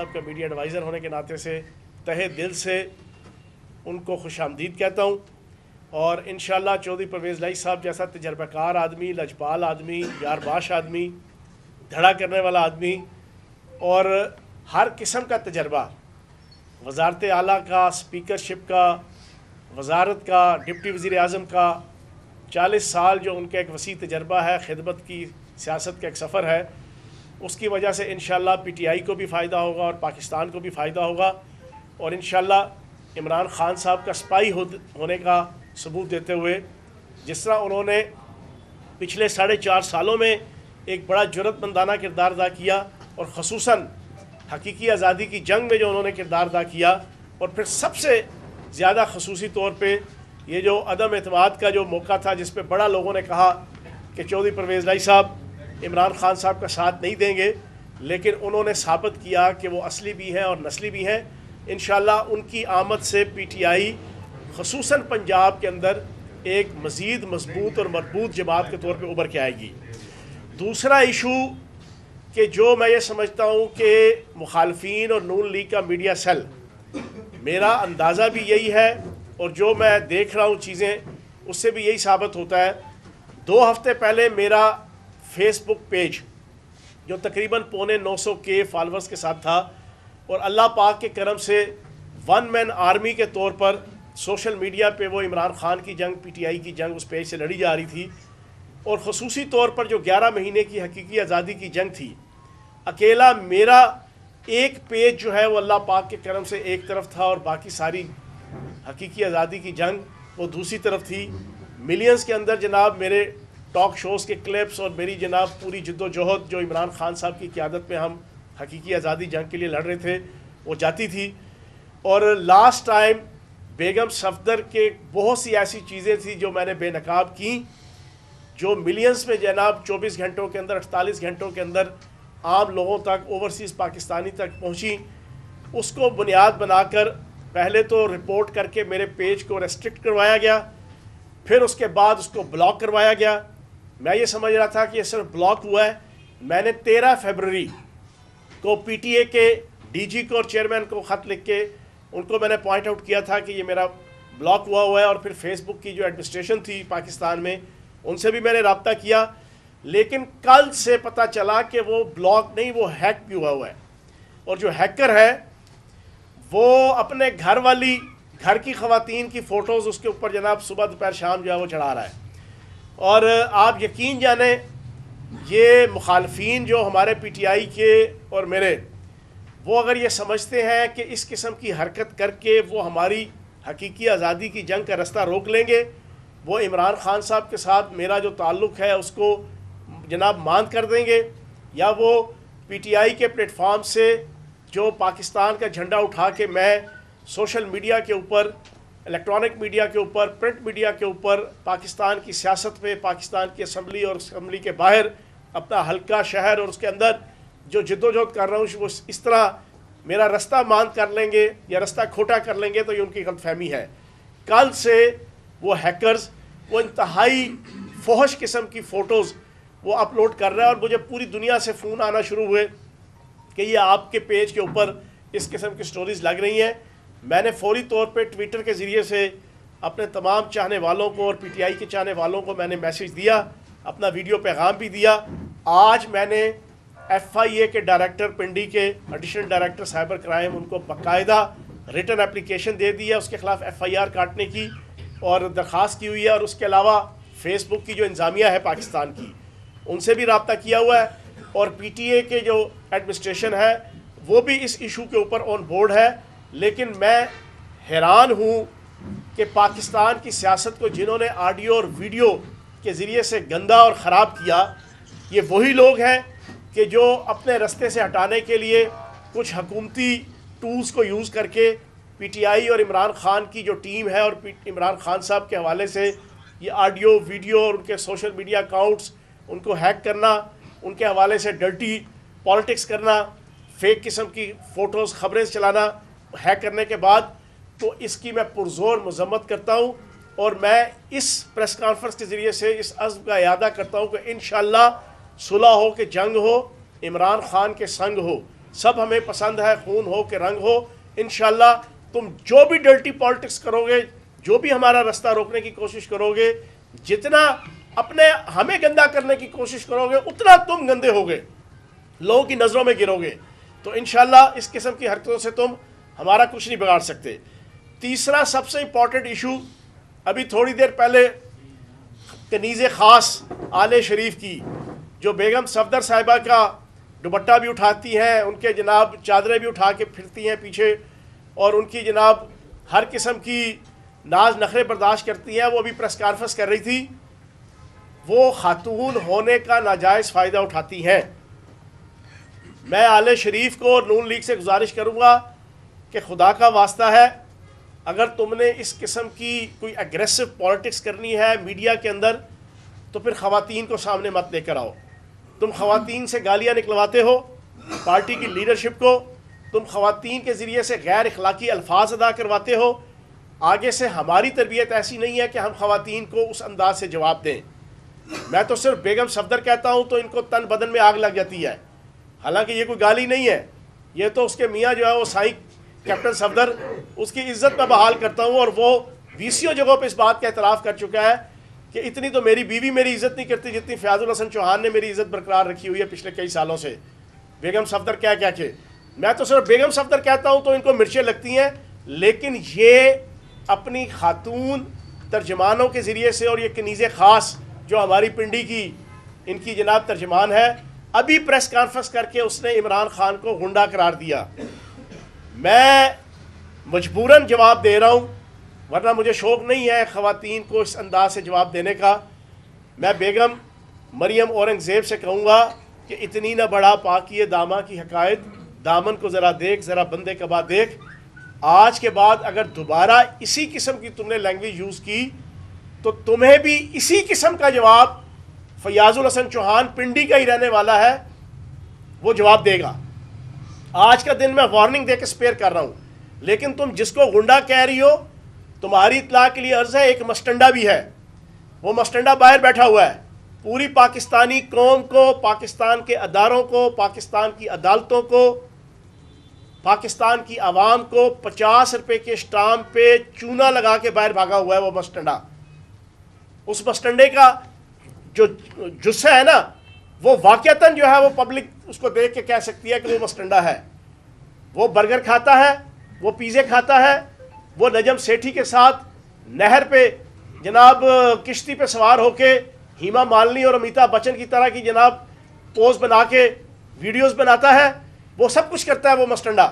साहब का media adviser होने के नाते से तहे दिल से उनको खुशामदीद कहता हूँ। और इंशाअल्लाह चौधरी परवेज़ लाई साहब जैसा तजर्बाकार आदमी, लजपाल आदमी, यारबाश आदमी, धड़ा करने वाला आदमी और हर किस्म का तजर्बा, वज़ारत आला का, स्पीकरशिप का, वज़ारत का, डिप्टी वज़ीर आज़म का, 40 साल जो उनका एक वसी तजर्बा है, खिदमत की सियासत का एक सफ़र है, उसकी वजह से इंशाअल्लाह पीटीआई को भी फ़ायदा होगा और पाकिस्तान को भी फ़ायदा होगा। और इंशाअल्लाह इमरान ख़ान साहब का स्पाई होने का सबूत देते हुए जिस तरह उन्होंने पिछले 4.5 सालों में एक बड़ा जुर्रतमंदाना किरदार अदा किया और ख़ुसूसन हकीकी आज़ादी की जंग में जो उन्होंने किरदार अदा किया, और फिर सबसे ज़्यादा खसूसी तौर पे ये जो अदम एतमाद का जो मौका था जिस पे बड़ा लोगों ने कहा कि चौधरी परवेज़ लाई साहब इमरान ख़ान साहब का साथ नहीं देंगे, लेकिन उन्होंने साबित किया कि वो असली भी हैं और नस्ली भी हैं। इंशाअल्लाह उनकी आमद से पीटीआई ख़ुसूसन पंजाब के अंदर एक मज़ीद मजबूत और मजबूत जमात के तौर पे उभर के आएगी। दूसरा इशू कि जो मैं ये समझता हूँ कि मुखालफीन और नून लीग का मीडिया सेल, मेरा अंदाज़ा भी यही है और जो मैं देख रहा हूँ चीज़ें उससे भी यही साबित होता है। 2 हफ्ते पहले मेरा फेसबुक पेज जो तकरीबन 950 के फॉलोअर्स के साथ था और अल्लाह पाक के करम से वन मैन आर्मी के तौर पर सोशल मीडिया पे वो इमरान ख़ान की जंग, पीटीआई की जंग उस पेज से लड़ी जा रही थी। और ख़ुसूसी तौर पर जो 11 महीने की हकीकी आज़ादी की जंग थी, अकेला मेरा एक पेज जो है वो अल्लाह पाक के करम से एक तरफ था और बाकी सारी हकीकी आज़ादी की जंग वो दूसरी तरफ थी। मिलियंस के अंदर जनाब मेरे टॉक शोज़ के क्लिप्स और मेरी जनाब पूरी जद्दोजहद जो इमरान ख़ान साहब की क़यादत में हम हकीकी आज़ादी जंग के लिए लड़ रहे थे वो जाती थी। और लास्ट टाइम बेगम सफदर के बहुत सी ऐसी चीज़ें थी जो मैंने बेनकाब की, जो मिलियंस में जनाब 24 घंटों के अंदर, 48 घंटों के अंदर आम लोगों तक, ओवरसीज़ पाकिस्तानी तक पहुंची। उसको बुनियाद बनाकर पहले तो रिपोर्ट करके मेरे पेज को रेस्ट्रिक्ट करवाया गया, फिर उसके बाद उसको ब्लॉक करवाया गया। मैं ये समझ रहा था कि ये सिर्फ ब्लॉक हुआ है। मैंने 13 फरवरी को पीटीए के डीजी को और चेयरमैन को ख़त लिख के उनको मैंने पॉइंट आउट किया था कि ये मेरा ब्लॉक हुआ है। और फिर फेसबुक की जो एडमिनिस्ट्रेशन थी पाकिस्तान में उनसे भी मैंने रब्ता किया, लेकिन कल से पता चला कि वो ब्लॉक नहीं, वो हैक भी हुआ है। और जो हैकर है वो अपने घर की ख़वातीन की फ़ोटोज़ उसके ऊपर जनाब सुबह दोपहर शाम जो है वो चढ़ा रहा है। और आप यकीन जाने ये मुखालफीन जो हमारे पीटीआई के और मेरे, वो अगर ये समझते हैं कि इस किस्म की हरकत करके वो हमारी हकीकी आज़ादी की जंग का रास्ता रोक लेंगे, वो इमरान ख़ान साहब के साथ मेरा जो ताल्लुक़ है उसको जनाब मांद कर देंगे, या वो पीटीआई के प्लेटफॉर्म से जो पाकिस्तान का झंडा उठा के मैं सोशल मीडिया के ऊपर, इलेक्ट्रॉनिक मीडिया के ऊपर, प्रिंट मीडिया के ऊपर पाकिस्तान की सियासत में, पाकिस्तान की असम्बली और असम्बली के बाहर अपना हल्का, शहर और उसके अंदर जो जद्दोजहद कर रहा हूँ वो इस तरह मेरा रास्ता मांद कर लेंगे या रास्ता खोटा कर लेंगे, तो ये उनकी गलतफहमी है। कल से वो हैकर्स वो इंतहाई फहश किस्म की फ़ोटोज़ वो अपलोड कर रहा है और मुझे पूरी दुनिया से फ़ोन आना शुरू हुए कि ये आपके पेज के ऊपर इस किस्म की स्टोरीज़ लग रही हैं। मैंने फौरी तौर पे ट्विटर के ज़रिए से अपने तमाम चाहने वालों को और पीटीआई के चाहने वालों को मैंने मैसेज दिया, अपना वीडियो पैगाम भी दिया। आज मैंने एफआईए के डायरेक्टर पिंडी के एडिशनल डायरेक्टर साइबर क्राइम, उनको बाकायदा रिटन एप्लीकेशन दे दी है उसके ख़िलाफ़ एफआईआर काटने की और दरख्वास्त की हुई है। और उसके अलावा फेसबुक की जो इंतज़ामिया है पाकिस्तान की, उनसे भी रब्ता किया हुआ है। और पीटीए के जो एडमिनिस्ट्रेशन है वो भी इस इशू के ऊपर ऑन बोर्ड है। लेकिन मैं हैरान हूँ कि पाकिस्तान की सियासत को जिन्होंने ऑडियो और वीडियो के ज़रिए से गंदा और ख़राब किया, ये वही लोग हैं कि जो अपने रास्ते से हटाने के लिए कुछ हुकूमती टूल्स को यूज़ करके पीटीआई और इमरान ख़ान की जो टीम है और इमरान ख़ान साहब के हवाले से ये ऑडियो, वीडियो और उनके सोशल मीडिया अकाउंट्स उनको हैक करना, उनके हवाले से डर्टी पॉलिटिक्स करना, फेक किस्म की फ़ोटोज़, ख़बरें चलाना हैक करने के बाद, तो इसकी मैं पुरज़ोर मज़म्मत करता हूँ। और मैं इस प्रेस कॉन्फ्रेंस के ज़रिए से इस अज़्म का इरादा करता हूँ कि इंशाअल्लाह सुलह हो कि जंग हो, इमरान ख़ान के संग हो, सब हमें पसंद है, खून हो कि रंग हो। इंशाल्लाह तुम जो भी डर्टी पॉलिटिक्स करोगे, जो भी हमारा रास्ता रोकने की कोशिश करोगे, जितना अपने हमें गंदा करने की कोशिश करोगे, उतना तुम गंदे होगे, लोगों की नज़रों में गिरोगे। तो इंशाल्लाह इस किस्म की हरकतों से तुम हमारा कुछ नहीं बिगाड़ सकते। तीसरा सबसे इम्पॉर्टेंट इशू, अभी थोड़ी देर पहले कनीज़ ख़ास आले शरीफ की, जो बेगम सफदर साहिबा का दुपट्टा भी उठाती हैं, उनके जनाब चादरें भी उठा के फिरती हैं पीछे, और उनकी जनाब हर किस्म की नाज नखरे बर्दाश्त करती हैं, वो अभी प्रेस कॉन्फ्रेंस कर रही थी। वो खातून होने का नाजायज़ फ़ायदा उठाती हैं। मैं आले शरीफ को और नून लीग से गुजारिश करूँगा कि खुदा का वास्ता है, अगर तुमने इस किस्म की कोई एग्रेसिव पॉलिटिक्स करनी है मीडिया के अंदर, तो फिर ख़वातीन को सामने मत लेकर आओ। तुम ख़वातीन से गालियाँ निकलवाते हो पार्टी की लीडरशिप को, तुम ख़वातीन के ज़रिए से गैर अखलाकी अल्फाज अदा करवाते हो। आगे से हमारी तरबियत ऐसी नहीं है कि हम ख़वातीन को उस अंदाज से जवाब दें। मैं तो सिर्फ बेगम सफदर कहता हूँ तो इनको तन बदन में आग लग जाती है। हालांकि ये कोई गाली नहीं है, ये तो उसके मियाँ जो है वो साईं कैप्टन सफदर, उसकी इज़्ज़त मैं बहाल करता हूँ, और वो 20 जगहों पे इस बात का एतराफ़ कर चुका है कि इतनी तो मेरी बीवी मेरी इज़्ज़त नहीं करती जितनी फयाजुल हसन चौहान ने मेरी इज़्ज़त बरकरार रखी हुई है पिछले कई सालों से। बेगम सफदर क्या क्या के, मैं तो सिर्फ बेगम सफदर कहता हूँ तो इनको मिर्चें लगती हैं, लेकिन ये अपनी खातून तर्जमानों के ज़रिए से, और ये कनीज़ ख़ास जो हमारी पिंडी की इनकी जनाब तर्जमान है, अभी प्रेस कॉन्फ्रेंस करके उसने इमरान खान को गुंडा करार दिया। मैं मजबूरन जवाब दे रहा हूँ, वरना मुझे शौक़ नहीं है ख़वातीन को इस अंदाज से जवाब देने का। मैं बेगम मरियम औरंगज़ेब से कहूँगा कि इतनी न बड़ा पाकिए दामा की हकायत, दामन को ज़रा देख, ज़रा बंदे कबा देख। आज के बाद अगर दोबारा इसी किस्म की तुमने लैंग्वेज यूज़ की तो तुम्हें भी इसी किस्म का जवाब फयाजुल हसन चौहान पिंडी का ही रहने वाला है, वो जवाब देगा। आज का दिन मैं वार्निंग दे के स्पेयर कर रहा हूँ, लेकिन तुम जिसको गुंडा कह रही हो, तुम्हारी इत्तला के लिए अर्ज़ है, एक मस्टंडा भी है। वो मस्टंडा बाहर बैठा हुआ है, पूरी पाकिस्तानी कौम को, पाकिस्तान के अदारों को, पाकिस्तान की अदालतों को, पाकिस्तान की आवाम को 50 रुपए के स्टाम्प पे चूना लगा के बाहर भागा हुआ है वो मस्टंडा। उस मस्टंडे का जो जुस्सा है ना, वो वाक़तन जो है वो पब्लिक उसको देख के कह सकती है कि वो मस्टंडा है। वो बर्गर खाता है, वो पिज़्ज़े खाता है, वो नजम सेठी के साथ नहर पे जनाब किश्ती पे सवार होके हीमा मालिनी और अमिताभ बच्चन की तरह की जनाब पोज बना के वीडियोस बनाता है। वो सब कुछ करता है वो मस्टंडा,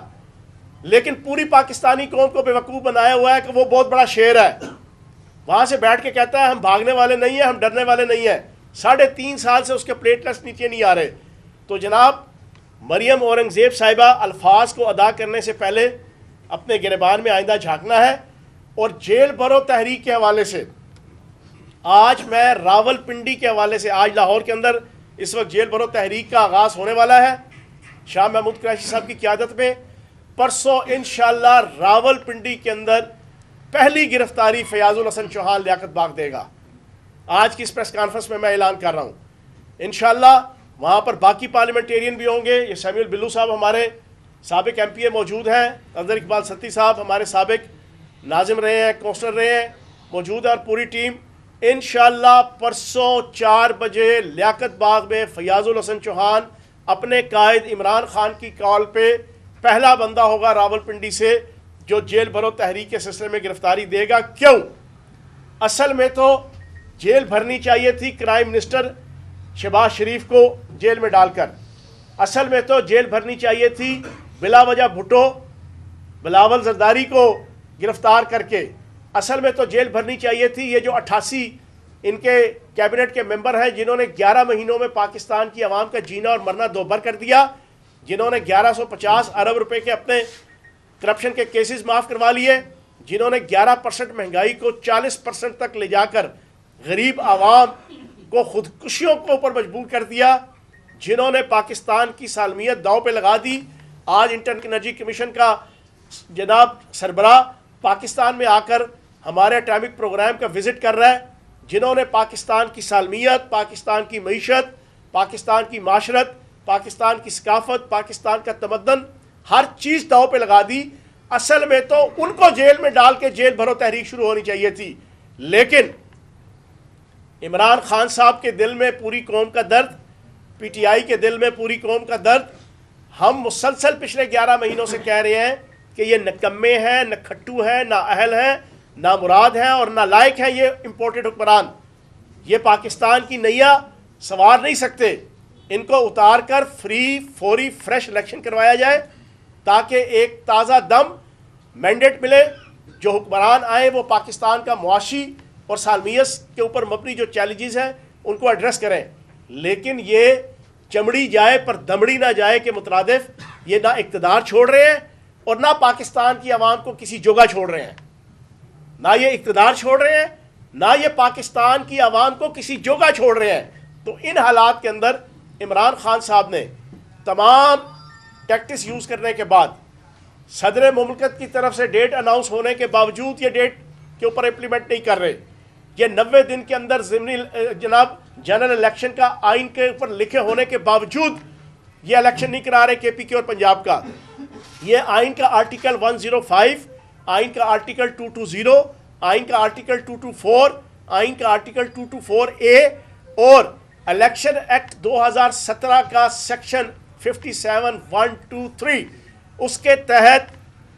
लेकिन पूरी पाकिस्तानी कौम को बेवकूफ़ बनाया हुआ है कि वो बहुत बड़ा शेर है। वहाँ से बैठ के कहता है हम भागने वाले नहीं हैं, हम डरने वाले नहीं हैं। 3.5 साल से उसके प्लेटलेट्स नीचे नहीं आ रहे। तो जनाब मरियम औरंगज़ेब साहिबा, अल्फाज को अदा करने से पहले अपने गिरबान में आइंदा झांकना है। और जेल भरो तहरीक के हवाले से आज मैं रावलपिंडी के हवाले से, आज लाहौर के अंदर इस वक्त जेल भरो तहरीक का आगाज़ होने वाला है शाह महमूद कुरैशी साहब की क़यादत में। परसों इंशाअल्लाह रावलपिंडी के अंदर पहली गिरफ्तारी फयाजुल हसन चौहान लियाकत बाग देगा। आज की इस प्रेस कॉन्फ्रेंस में मैं ऐलान कर रहा हूँ। इंशाअल्लाह वहाँ पर बाकी पार्लियामेंटेरियन भी होंगे। ये सैमुअल बिल्लू साहब हमारे साबिक MPA मौजूद हैं, अजहर इकबाल सत्ती साहब हमारे साबिक नाजिम रहे हैं, काउंसलर रहे हैं, मौजूद है, और पूरी टीम। इंशाअल्लाह परसों 4 बजे लियाकत बाग में फयाजुल हसन चौहान अपने कायद इमरान खान की कॉल पे पहला बंदा होगा रावलपिंडी से जो जेल भरो तहरीक के सिलसिले में गिरफ्तारी देगा। क्यों? असल में तो जेल भरनी चाहिए थी क्राइम मिनिस्टर शहबाज शरीफ को जेल में डालकर। असल में तो जेल भरनी चाहिए थी बिला वजह भुट्टो, बिलावल जरदारी को गिरफ्तार करके। असल में तो जेल भरनी चाहिए थी ये जो 88 इनके कैबिनेट के मेंबर हैं जिन्होंने 11 महीनों में पाकिस्तान की आवाम का जीना और मरना दोबर कर दिया, जिन्होंने 1150 अरब रुपए के अपने करप्शन के केसेस माफ़ करवा लिए, जिन्होंने 11% महंगाई को 40% तक ले जाकर गरीब आवाम को खुदकुशियों के ऊपर मजबूर कर दिया, जिन्होंने पाकिस्तान की सालमियत दाव पे लगा दी। आज इंटरनेशनल एनर्जी कमीशन का जनाब सरबराह पाकिस्तान में आकर हमारे एटॉमिक प्रोग्राम का विज़िट कर रहा है, जिन्होंने पाकिस्तान की सालमियत, पाकिस्तान की मईशत, पाकिस्तान की माशरत पाकिस्तान की सकाफत, पाकिस्तान का तमद्दन, हर चीज़ दाव पे लगा दी। असल में तो उनको जेल में डाल के जेल भरो तहरीक शुरू होनी चाहिए थी, लेकिन इमरान खान साहब के दिल में पूरी कौम का दर्द, पीटीआई के दिल में पूरी कौम का दर्द। हम मुसलसल पिछले 11 महीनों से कह रहे हैं कि ये नकम्मे हैं, न खट्टू हैं, ना अहल हैं, ना मुराद हैं और ना लायक हैं ये इम्पोर्टेड हुक्मरान। ये पाकिस्तान की नैया सवार नहीं सकते। इनको उतार कर फ्री, फौरी, फ्रेश इलेक्शन करवाया जाए ताकि एक ताज़ा दम मैंडेट मिले। जो हुक्मरान आए वो पाकिस्तान का मुआशी और सालमियत के ऊपर मबनी जो चैलेंजेस हैं उनको एड्रेस करें, लेकिन ये चमड़ी जाए पर दमड़ी ना जाए के मुतरादिफ ये ना इक़्तिदार छोड़ रहे हैं और ना पाकिस्तान की आवाम को किसी जगह छोड़ रहे हैं। ना ये इक़्तिदार छोड़ रहे हैं, ना ये पाकिस्तान की आवाम को किसी जगह छोड़ रहे हैं। तो इन हालात के अंदर इमरान खान साहब ने तमाम टैक्टिक्स यूज़ करने के बाद सदर मुमलकत की तरफ से डेट अनाउंस होने के बावजूद ये डेट के ऊपर इम्प्लीमेंट नहीं कर रहे। ये 90 दिन के अंदर जनाब जनरल इलेक्शन का आइन के ऊपर लिखे होने के बावजूद ये इलेक्शन नहीं करा रहे KPK और पंजाब का। ये आइन का आर्टिकल 105, आइन का आर्टिकल 220, आइन का आर्टिकल 224, आइन का आर्टिकल 224A और इलेक्शन एक्ट 2017 का सेक्शन 57(1)(2)(3) उसके तहत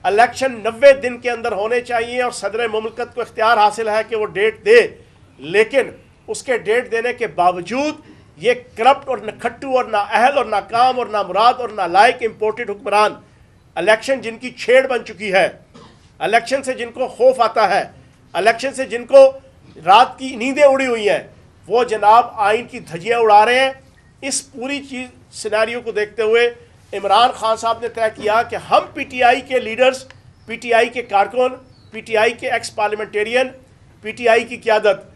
इलेक्शन 90 दिन के अंदर होने चाहिए और सदर मुमलकत को इख्तियार हासिल है कि वो डेट दे। लेकिन उसके डेट देने के बावजूद ये करप्ट और नखट्टू और ना अहल और नाकाम और ना मुराद और ना लायक इम्पोर्टेड हुक्मरान, इलेक्शन जिनकी छेड़ बन चुकी है, इलेक्शन से जिनको खौफ आता है, इलेक्शन से जिनको रात की नींदें उड़ी हुई हैं, वो जनाब आइन की धज्जियाँ उड़ा रहे हैं। इस पूरी चीज़ सिनेरियो को देखते हुए इमरान खान साहब ने तय किया कि हम पीटीआई के लीडर्स, पीटीआई के कारकुन, पीटीआई के एक्स पार्लियामेंटेरियन, पीटीआई की क़यादत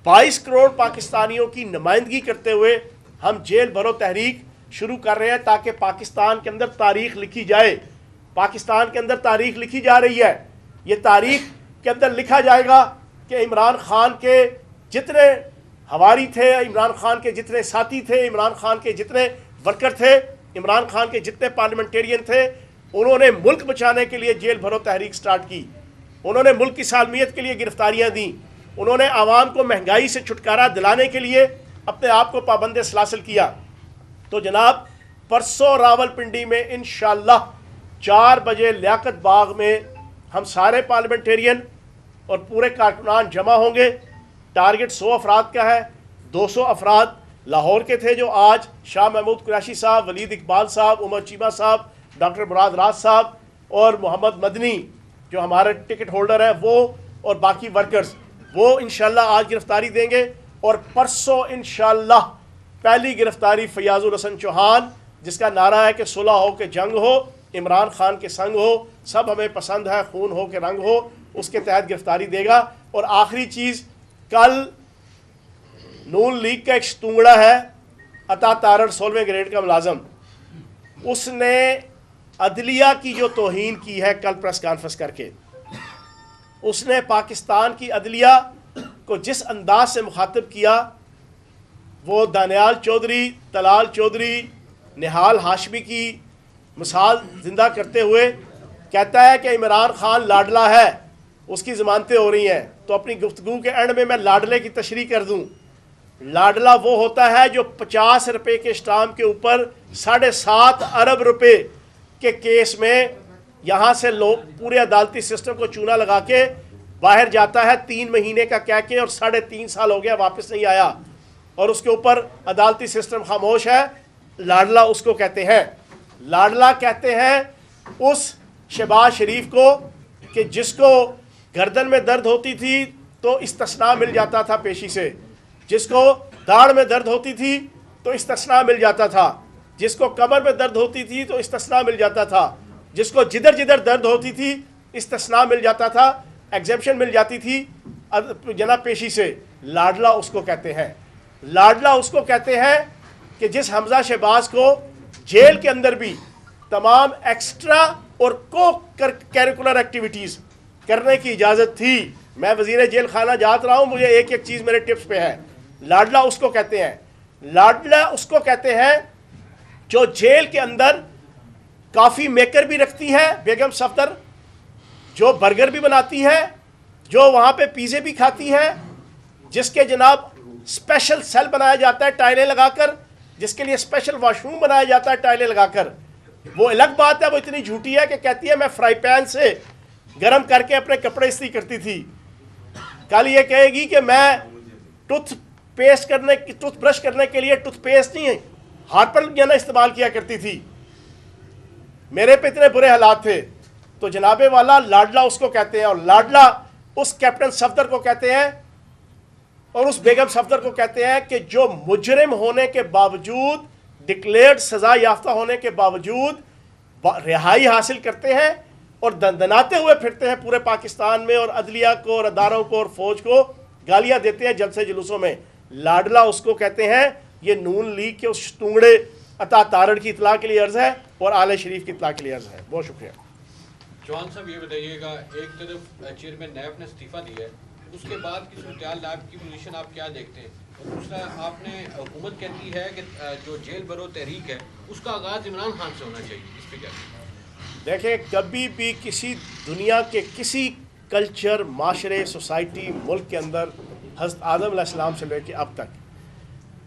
22 करोड़ पाकिस्तानियों की नुमाइंदगी करते हुए हम जेल भरो तहरीक शुरू कर रहे हैं ताकि पाकिस्तान के अंदर तारीख लिखी जाए। पाकिस्तान के अंदर तारीख लिखी जा रही है। ये तारीख के अंदर लिखा जाएगा कि इमरान खान के जितने हवारी थे, इमरान खान के जितने साथी थे, इमरान खान के जितने वर्कर थे, इमरान खान के जितने पार्लियामेंटेरियन थे, उन्होंने मुल्क बचाने के लिए जेल भरो तहरीक स्टार्ट की। उन्होंने मुल्क की सालमियत के लिए गिरफ्तारियां दी। उन्होंने आवाम को महंगाई से छुटकारा दिलाने के लिए अपने आप को पाबंद सलासिल किया। तो जनाब परसों रावलपिंडी में इंशाअल्लाह 4 बजे लियाकत बाग में हम सारे पार्लियामेंटेरियन और पूरे कारकुनान जमा होंगे। टारगेट 100 अफराद का है। 200 अफराद लाहौर के थे जो आज शाह महमूद कुरैशी साहब, वलीद इकबाल साहब, उमर चीमा साहब, डॉक्टर मुराद राज साहब और मोहम्मद मदनी जो हमारे टिकट होल्डर हैं वो और बाकी वर्कर्स, वो इंशाल्लाह आज गिरफ्तारी देंगे। और परसों इंशाल्लाह पहली गिरफ्तारी फयाजुल हसन चौहान, जिसका नारा है कि सुलह हो के जंग हो, इमरान खान के संग हो, सब हमें पसंद है, खून हो के रंग हो, उसके तहत गिरफ्तारी देगा। और आखिरी चीज़, कल नून लीग का एक शतूंगड़ा है अता तारड़ 16वें ग्रेड का मुलाजम, उसने अदलिया की जो तौहीन की है कल प्रेस कॉन्फ्रेंस करके, उसने पाकिस्तान की अदलिया को जिस अंदाज से मुखातिब किया, वो दानियाल चौधरी, तलाल चौधरी, निहाल हाशमी की मिसाल ज़िंदा करते हुए कहता है कि इमरान खान लाडला है, उसकी ज़मानतें हो रही हैं। तो अपनी गुफ्तगू के एंड में मैं लाडले की तशरीह कर दूँ। लाडला वो होता है जो 50 रुपये के स्टाम्प के ऊपर 7.5 अरब रुपए के केस में यहाँ से लोग पूरे अदालती सिस्टम को चूना लगा के बाहर जाता है, 3 महीने का कह के, और 3.5 साल हो गया वापस नहीं आया, और उसके ऊपर अदालती सिस्टम खामोश है। लाडला उसको कहते हैं। लाडला कहते हैं उस शहबाज शरीफ को कि जिसको गर्दन में दर्द होती थी तो इस्तिस्ना मिल जाता था पेशी से, जिसको दाढ़ में दर्द होती थी तो इस्तिस्ना मिल जाता था, जिसको कमर में दर्द होती थी तो इस्तिस्ना मिल जाता था, जिसको जिधर जिधर दर्द होती थी इस्तिस्ना मिल जाता था, एग्जेम्पशन मिल जाती थी जनाब पेशी से। लाडला उसको कहते हैं। लाडला उसको कहते हैं कि जिस हमजा शहबाज को जेल के अंदर भी तमाम एक्स्ट्रा और को करिकुलर एक्टिविटीज़ करने की इजाज़त थी। मैं वज़ीर जेल खाना जात रहा हूँ, मुझे एक एक चीज़ मेरे टिप्स पे है। लाडला उसको कहते हैं। लाडला उसको कहते हैं जो जेल के अंदर कॉफ़ी मेकर भी रखती है बेगम सफदर, जो बर्गर भी बनाती है, जो वहाँ पे पिज़्ज़े भी खाती है, जिसके जनाब स्पेशल सेल बनाया जाता है टाइलें लगाकर, जिसके लिए स्पेशल वॉशरूम बनाया जाता है टाइलें लगाकर। वो अलग बात है, वो इतनी झूठी है कि कहती है मैं फ्राई पैन से गर्म करके अपने कपड़े इस्त्री करती थी। कल ये कहेगी कि मैं टूथब्रश करने के लिए टूथपेस्ट नहीं है, हार्पल या ना इस्तेमाल किया करती थी। मेरे पे इतने बुरे हालात थे। तो जनाबे वाला लाडला उसको कहते हैं, और लाडला उस कैप्टन सफदर को कहते हैं और उस बेगम सफदर को कहते हैं कि जो मुजरिम होने के बावजूद, डिक्लेयर्ड सजा याफ्ता होने के बावजूद रिहाई हासिल करते हैं और दंदनाते हुए फिरते हैं पूरे पाकिस्तान में, और अदलिया को और अदारों को और फौज को गालियां देते हैं जलसे जुलूसों में। लाडला उसको कहते हैं। ये नून लीग के उस टुंगड़े अता तारड़ की इतला के लिए अर्ज है और आले शरीफ की इतला के लिए अर्ज है। बहुत शुक्रिया। चौहान साहब ये बताइएगा, एक तरफ चेयरमैन नैब ने इस्तीफा दिया है, उसके बाद की सूरत नैब की पोजीशन आप क्या देखते हैं? और दूसरा, आपने हुकूमत कहती है कि जो जेल भरो तहरीक है उसका आगाज़ इमरान खान से होना चाहिए, इस पर क्या? देखें, कभी भी किसी दुनिया के किसी कल्चर, माशरे, सोसाइटी, मुल्क के अंदर हज़रत आदम अलैहिस्सलाम से लेकर अब तक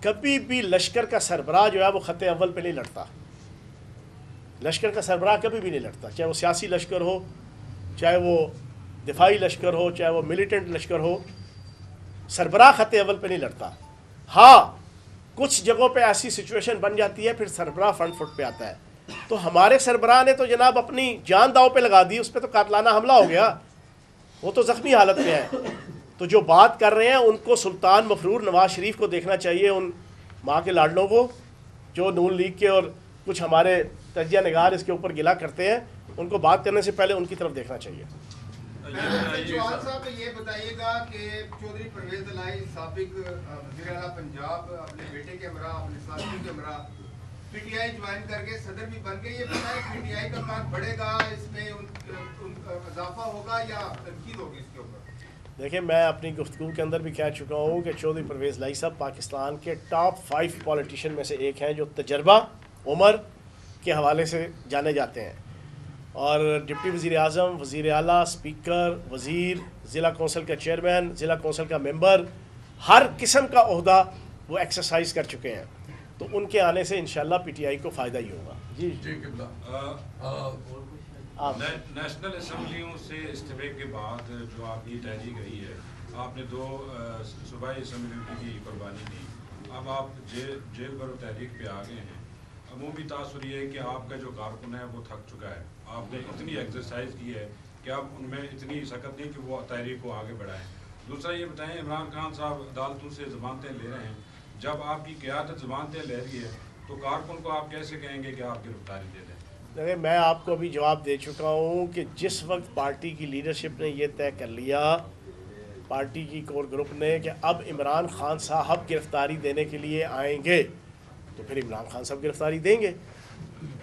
कभी भी लश्कर का सरबराह जो है वो ख़त अव्वल पे नहीं लड़ता। लश्कर का सरबराह कभी भी नहीं लड़ता, चाहे वो सियासी लश्कर हो, चाहे वो दिफाई लश्कर हो, चाहे वो मिलिटेंट लश्कर हो, सरबराह ख़त अव्वल पे नहीं लड़ता। हाँ, कुछ जगहों पे ऐसी सिचुएशन बन जाती है, फिर सरबराह फ्रंट फुट पे आता है। तो हमारे सरबराह ने तो जनाब अपनी जान दाव पे लगा दी, उस पर तो कातलाना हमला हो गया, वो तो ज़ख्मी हालत में है। तो जो बात कर रहे हैं उनको सुल्तान मफरूर नवाज शरीफ को देखना चाहिए, उन माँ के लाडलों को जो नून लीग के और कुछ हमारे तजिया निगार इसके ऊपर गिला करते हैं, उनको बात करने से पहले उनकी तरफ देखना चाहिए। चौहान साहब ये बताइएगा कि चौधरी परवेज दलाई साबिक वज़ीर आला पंजाब अपने बेटे के हमरा, अपने साथियों के हमरा पीटीआई ज्वाइन करके सदर भी बन गए। ये बताएं पीटीआई का कद बढ़ेगा, इसमें इजाफा होगा या तनकीद होगी इसके ऊपर? देखिए, मैं अपनी गुफ्तगू के अंदर भी कह चुका हूँ कि चौधरी परवेज़ लाई साहब पाकिस्तान के टॉप 5 पॉलिटिशियन में से एक हैं, जो तजर्बा, उम्र के हवाले से जाने जाते हैं। और डिप्टी वज़ीर आज़म, वज़ीर आला, स्पीकर, वज़ीर, ज़िला कौंसिल का चेयरमैन, ज़िला कौंसिल का मेंबर, हर किस्म का ओहदा वो एक्सरसाइज कर चुके हैं। तो उनके आने से इंशाल्लाह पीटीआई को फ़ायदा ही होगा। जी नेशनल असम्बलियों से इस्तीफे के बाद जो आपकी तहरीक रही है, आपने 2 सूबाई असम्बलियों की कुर्बानी दी, अब आप जेल भरो तहरीक पे आ गए हैं। अमूमी तासुर ये है कि आपका जो कारकुन है वो थक चुका है, आपने इतनी एक्सरसाइज की है कि अब उनमें इतनी सकत नहीं कि वो तहरीक को आगे बढ़ाएं। दूसरा ये बताएं, इमरान खान साहब अदालतों से ज़मानतें ले रहे हैं, जब आपकी क़यादत ज़मानतें ले रही है तो कारकुन को आप कैसे कहेंगे कि आप गिरफ्तारी दे दें? देखिए, मैं आपको अभी जवाब दे चुका हूँ कि जिस वक्त पार्टी की लीडरशिप ने यह तय कर लिया, पार्टी की कोर ग्रुप ने, कि अब इमरान खान साहब गिरफ्तारी देने के लिए आएंगे, तो फिर इमरान खान साहब गिरफ्तारी देंगे।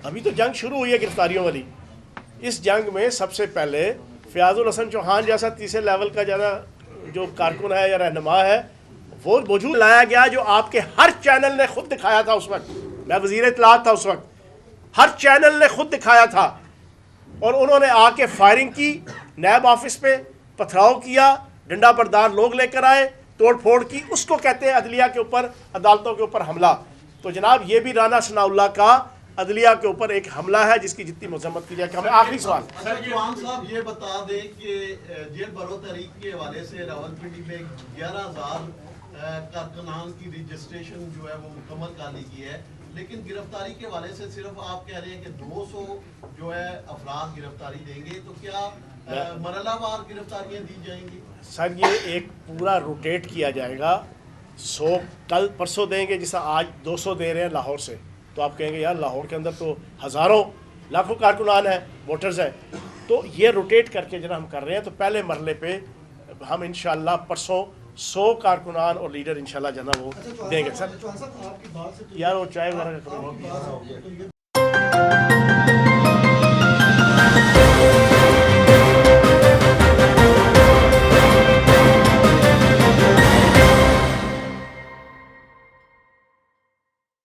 अभी तो जंग शुरू हुई है गिरफ्तारियों वाली। इस जंग में सबसे पहले फयाजुल हसन चौहान जैसा तीसरे लेवल का ज़्यादा जो कारकुन है या रहनुमा है, वो वजूद लाया गया, जो आपके हर चैनल ने खुद दिखाया था। उस वक्त मैं वज़ीर इत्तलात था, उस वक्त हर चैनल ने खुद दिखाया था, और उन्होंने आके फायरिंग की, नैब ऑफिस पे पथराव किया, डंडा बरदार लोग लेकर आए, तोड़ फोड़ की। उसको कहते हैं अदलिया के ऊपर, अदालतों के ऊपर हमला। तो जनाब ये भी राना सनाउल्लाह का अदलिया के ऊपर एक हमला है, जिसकी जितनी मजम्मत की जाए। हमें आखिरी सवाल चौहान साहब ये बता दें कि जेल भरो तहरीक के हवाले से रावलपिंडी में 11,000 कारकुनान की रजिस्ट्रेशन जो है वो मुकम्मल कर ली गई है, लेकिन गिरफ्तारी के हवाले से सिर्फ आप कह रहे हैं कि 200 जो है अफराद गिरफ्तारी देंगे, तो क्या मरहलावार गिरफ्तारियां दी जाएंगी? सर, ये एक पूरा रोटेट किया जाएगा। 100 कल परसों देंगे, जैसा आज 200 दे रहे हैं लाहौर से, तो आप कहेंगे यार लाहौर के अंदर तो हज़ारों लाखों कारकुनान हैं, वोटर्स हैं। तो ये रोटेट करके जना हम कर रहे हैं। तो पहले मरले पे हम इंशाल्लाह परसों 100 कारकुनान और लीडर इंशाल्लाह जना वो देंगे। सर यार वो चाय वगैरह